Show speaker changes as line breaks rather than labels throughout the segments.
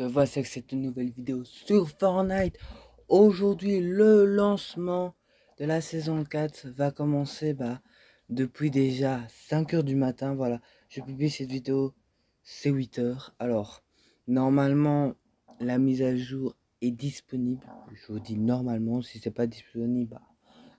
te voici avec cette nouvelle vidéo sur Fortnite. Aujourd'hui, le lancement de la saison 4 va commencer depuis déjà 5 heures du matin. Voilà, je publie cette vidéo, c'est 8 heures. Alors, normalement, la mise à jour est disponible. Je vous dis normalement, si c'est pas disponible,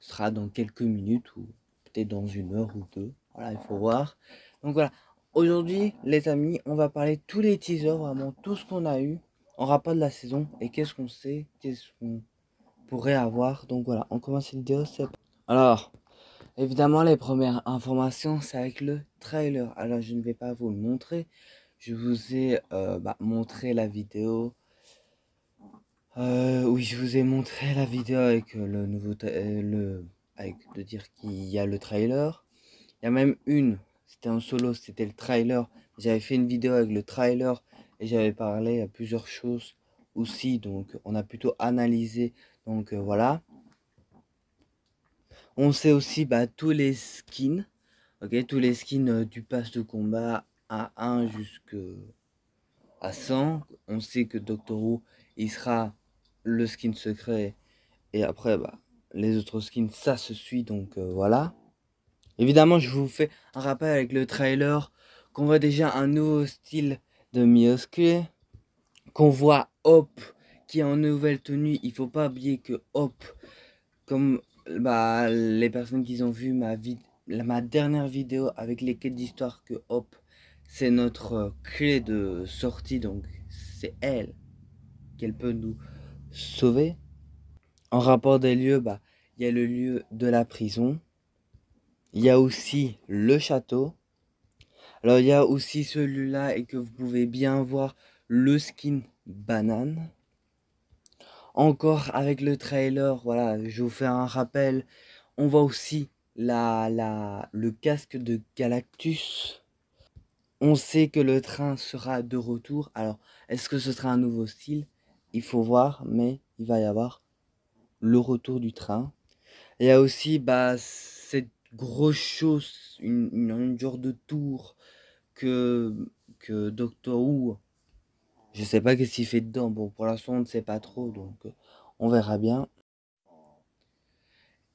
ce sera dans quelques minutes ou peut-être dans une heure ou deux. Voilà, il faut voir. Donc voilà. Aujourd'hui, les amis, on va parler de tous les teasers, vraiment tout ce qu'on a eu en rapport de la saison et qu'est-ce qu'on sait, qu'est-ce qu'on pourrait avoir. Donc voilà, on commence cette vidéo. Alors, évidemment, les premières informations, c'est avec le trailer. Alors, je ne vais pas vous le montrer. Je vous ai montré la vidéo. Oui, je vous ai montré la vidéo avec le nouveau, avec de dire qu'il y a le trailer. Il y a même une, c'était en solo, c'était le trailer. J'avais fait une vidéo avec le trailer et j'avais parlé à plusieurs choses aussi. Donc on a plutôt analysé. Donc voilà. On sait aussi tous les skins. Ok, tous les skins du pass de combat à 1 jusqu'à 100. On sait que Doctor Who, il sera le skin secret. Et après, les autres skins, ça se suit. Donc voilà. Évidemment, je vous fais un rappel avec le trailer qu'on voit déjà un nouveau style de Mioske, qu'on voit Hop qui est en nouvelle tenue. Il faut pas oublier que Hop, comme les personnes qui ont vu ma dernière vidéo avec les quêtes d'histoire, que Hop, c'est notre clé de sortie, donc c'est elle qu'elle peut nous sauver. En rapport des lieux, il y a le lieu de la prison. Il y a aussi le château. Alors il y a aussi celui-là et que vous pouvez bien voir le skin banane. Encore avec le trailer, voilà, je vous fais un rappel. On voit aussi le casque de Galactus. On sait que le train sera de retour. Alors, est-ce que ce sera un nouveau style? Il faut voir, mais il va y avoir le retour du train. Il y a aussi cette grosse chose, une genre de tour que Doctor Who, je sais pas qu'est-ce qu'il fait dedans. Bon, pour l'instant, on ne sait pas trop, donc on verra bien.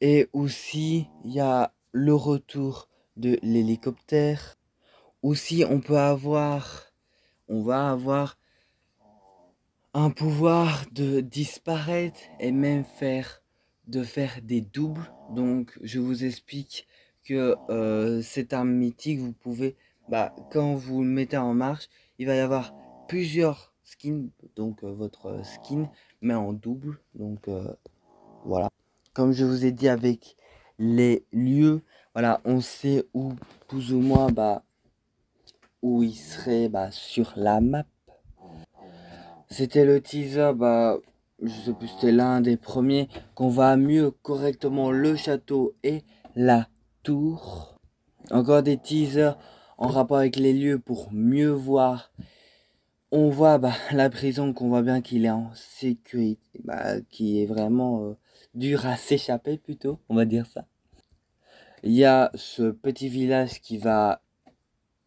Et aussi, il y a le retour de l'hélicoptère. Aussi, on va avoir un pouvoir de disparaître et même de faire des doubles. Donc, je vous explique que cette arme mythique, vous pouvez, quand vous le mettez en marche, il va y avoir plusieurs skins, donc votre skin, mais en double. Donc, voilà. Comme je vous ai dit avec les lieux, voilà, on sait où, plus ou moins, où il serait sur la map. C'était le teaser, je sais plus, c'était l'un des premiers, qu'on voit mieux correctement le château et la tour. Encore des teasers en rapport avec les lieux pour mieux voir. On voit la prison, qu'on voit bien qu'il est en sécurité, qui est vraiment dur à s'échapper plutôt, on va dire ça. Il y a ce petit village qui va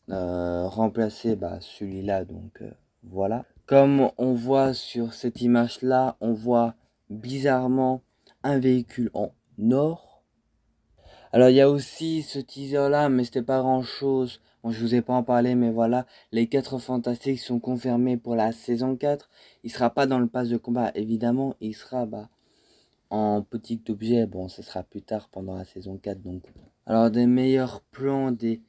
remplacer celui-là, donc voilà. Comme on voit sur cette image là, on voit bizarrement un véhicule en or. Alors il y a aussi ce teaser là, mais c'était pas grand chose. Bon, je vous ai pas en parlé, mais voilà, les 4 fantastiques sont confirmés pour la saison 4. Il sera pas dans le pass de combat, évidemment, il sera en petit objet. Bon, ce sera plus tard pendant la saison 4, donc. Alors des meilleurs plans, des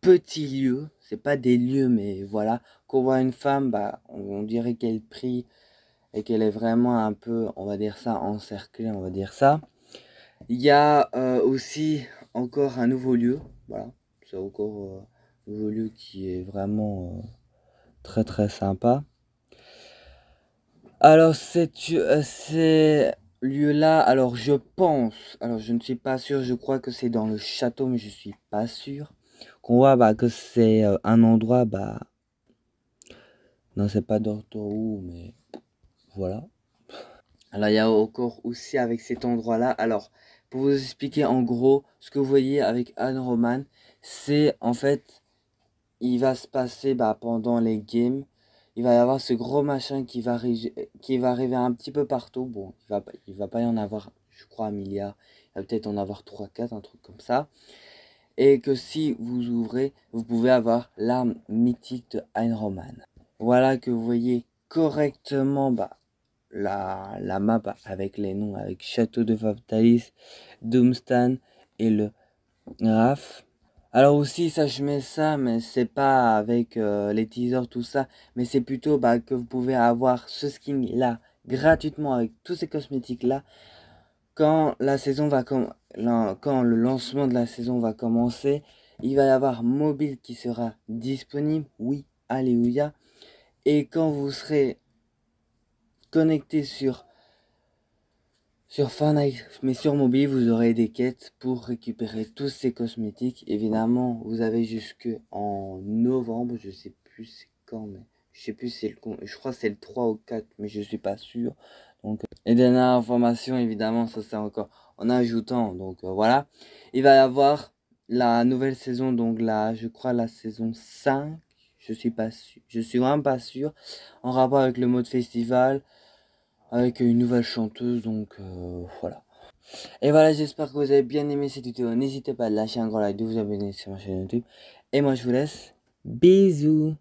petits lieux, c'est pas des lieux, mais voilà, qu'on voit une femme, on dirait qu'elle prie et qu'elle est vraiment un peu, on va dire ça, encerclée, on va dire ça. Il y a aussi encore un nouveau lieu, voilà, c'est encore un nouveau lieu qui est vraiment très très sympa. Alors ces lieux-là, alors je pense, alors je ne suis pas sûr, je crois que c'est dans le château, mais je suis pas sûr. Qu'on voit que c'est un endroit, non c'est pas Doctor Who, mais voilà. Alors il y a encore aussi avec cet endroit-là, alors pour vous expliquer en gros, ce que vous voyez avec Anne Roman, c'est en fait, il va se passer pendant les games, il va y avoir ce gros machin qui va arriver un petit peu partout. Bon, il va pas y en avoir, je crois, un milliard. Il va peut-être en avoir 3 4 un truc comme ça. Et que si vous ouvrez, vous pouvez avoir l'arme mythique de Iron Man. Voilà que vous voyez correctement la map avec les noms, avec Château de Fatalis, Doomstan et le Raf. Alors aussi, ça je mets ça, mais c'est pas avec les teasers, tout ça, mais c'est plutôt que vous pouvez avoir ce skin là gratuitement avec tous ces cosmétiques là quand la saison va quand le lancement de la saison va commencer. Il va y avoir mobile qui sera disponible, oui, alléluia. Et quand vous serez connecté sur Fortnite, mais sur mobile, vous aurez des quêtes pour récupérer tous ces cosmétiques. Évidemment, vous avez jusque en novembre, je sais plus c'est quand, mais je sais plus c'est je crois que c'est le 3 ou 4, mais je suis pas sûr. Donc, et dernière information, évidemment, ça c'est encore en ajoutant. Donc voilà, il va y avoir la nouvelle saison, donc là, je crois la saison 5. Je suis pas sûr, je suis vraiment pas sûr, en rapport avec le mode festival, avec une nouvelle chanteuse, donc voilà. Et voilà, j'espère que vous avez bien aimé cette vidéo. N'hésitez pas à lâcher un gros like, de vous abonner sur ma chaîne YouTube. Et moi, je vous laisse. Bisous.